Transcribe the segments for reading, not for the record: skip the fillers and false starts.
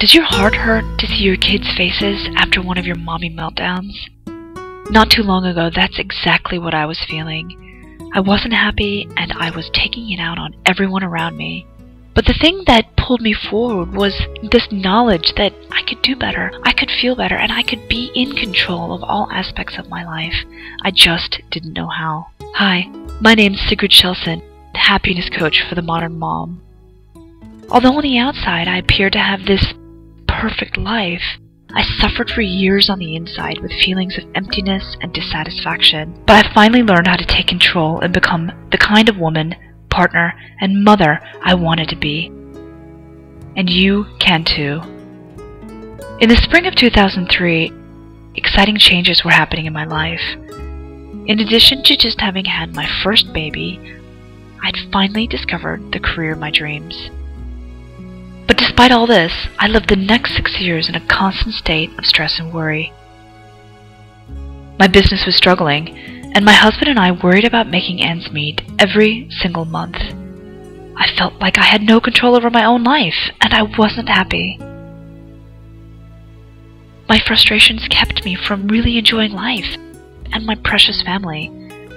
Does your heart hurt to see your kids' faces after one of your mommy meltdowns? Not too long ago, that's exactly what I was feeling. I wasn't happy, and I was taking it out on everyone around me. But the thing that pulled me forward was this knowledge that I could do better, I could feel better, and I could be in control of all aspects of my life. I just didn't know how. Hi, my name's Sigrid Kjellson, the happiness coach for the modern mom. Although on the outside I appeared to have this perfect life, I suffered for years on the inside with feelings of emptiness and dissatisfaction. But I finally learned how to take control and become the kind of woman, partner, and mother I wanted to be. And you can too. In the spring of 2003, exciting changes were happening in my life. In addition to just having had my first baby, I'd finally discovered the career of my dreams. But despite all this, I lived the next 6 years in a constant state of stress and worry. My business was struggling, and my husband and I worried about making ends meet every single month. I felt like I had no control over my own life, and I wasn't happy. My frustrations kept me from really enjoying life and my precious family.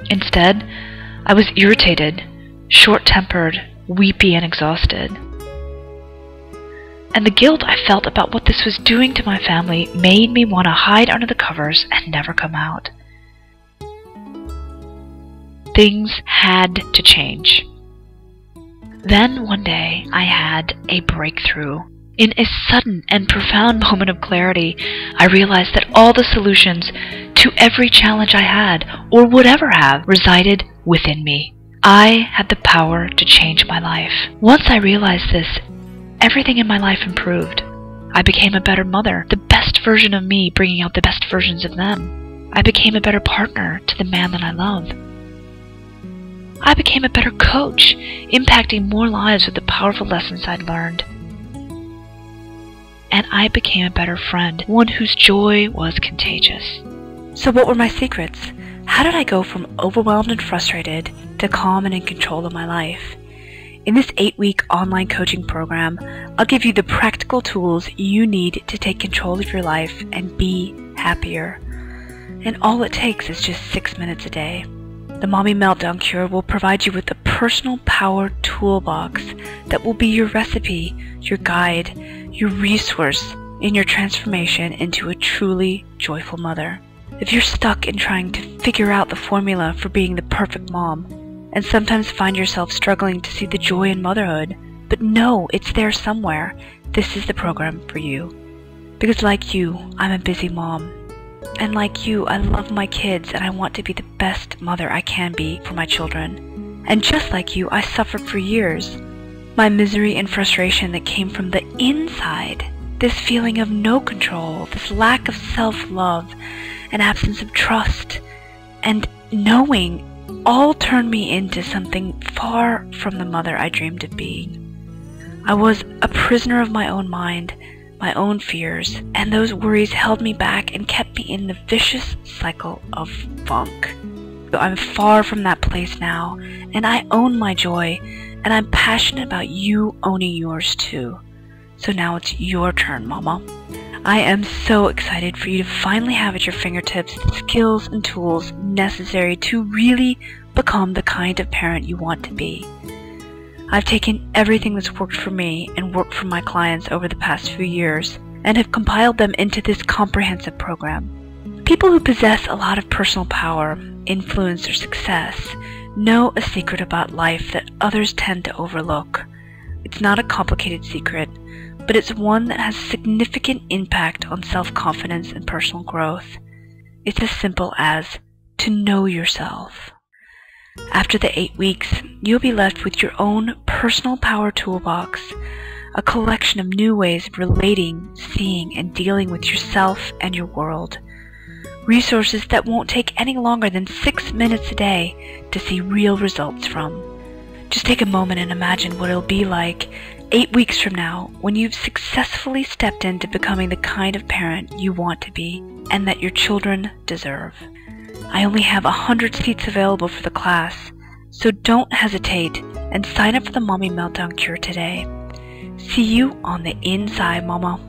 Instead, I was irritated, short-tempered, weepy, and exhausted. And the guilt I felt about what this was doing to my family made me want to hide under the covers and never come out. Things had to change. Then one day I had a breakthrough. In a sudden and profound moment of clarity, I realized that all the solutions to every challenge I had, or would ever have, resided within me. I had the power to change my life. Once I realized this, everything in my life improved. I became a better mother, the best version of me bringing out the best versions of them. I became a better partner to the man that I love. I became a better coach, impacting more lives with the powerful lessons I'd learned. And I became a better friend, one whose joy was contagious. So what were my secrets? How did I go from overwhelmed and frustrated to calm and in control of my life? In this 8-week online coaching program, I'll give you the practical tools you need to take control of your life and be happier. And all it takes is just 6 minutes a day. The Mommy Meltdown Cure will provide you with a personal power toolbox that will be your recipe, your guide, your resource in your transformation into a truly joyful mother. If you're stuck in trying to figure out the formula for being the perfect mom, and sometimes find yourself struggling to see the joy in motherhood, but know it's there somewhere, this is the program for you. Because like you, I'm a busy mom. And like you, I love my kids and I want to be the best mother I can be for my children. And just like you, I suffered for years. My misery and frustration that came from the inside, this feeling of no control, this lack of self-love, an absence of trust, and knowing all turned me into something far from the mother I dreamed of being. I was a prisoner of my own mind, my own fears, and those worries held me back and kept me in the vicious cycle of funk. I'm far from that place now, and I own my joy, and I'm passionate about you owning yours too. So now it's your turn, Mama. I am so excited for you to finally have at your fingertips the skills and tools necessary to really become the kind of parent you want to be. I've taken everything that's worked for me and worked for my clients over the past few years and have compiled them into this comprehensive program. People who possess a lot of personal power, influence, or success know a secret about life that others tend to overlook. It's not a complicated secret, but it's one that has significant impact on self-confidence and personal growth. It's as simple as to know yourself. After the 8 weeks, you'll be left with your own personal power toolbox, a collection of new ways of relating, seeing, and dealing with yourself and your world. Resources that won't take any longer than 6 minutes a day to see real results from. Just take a moment and imagine what it'll be like 8 weeks from now when you've successfully stepped into becoming the kind of parent you want to be and that your children deserve. I only have 100 seats available for the class, so don't hesitate and sign up for the Mommy Meltdown Cure today. See you on the inside, Mama.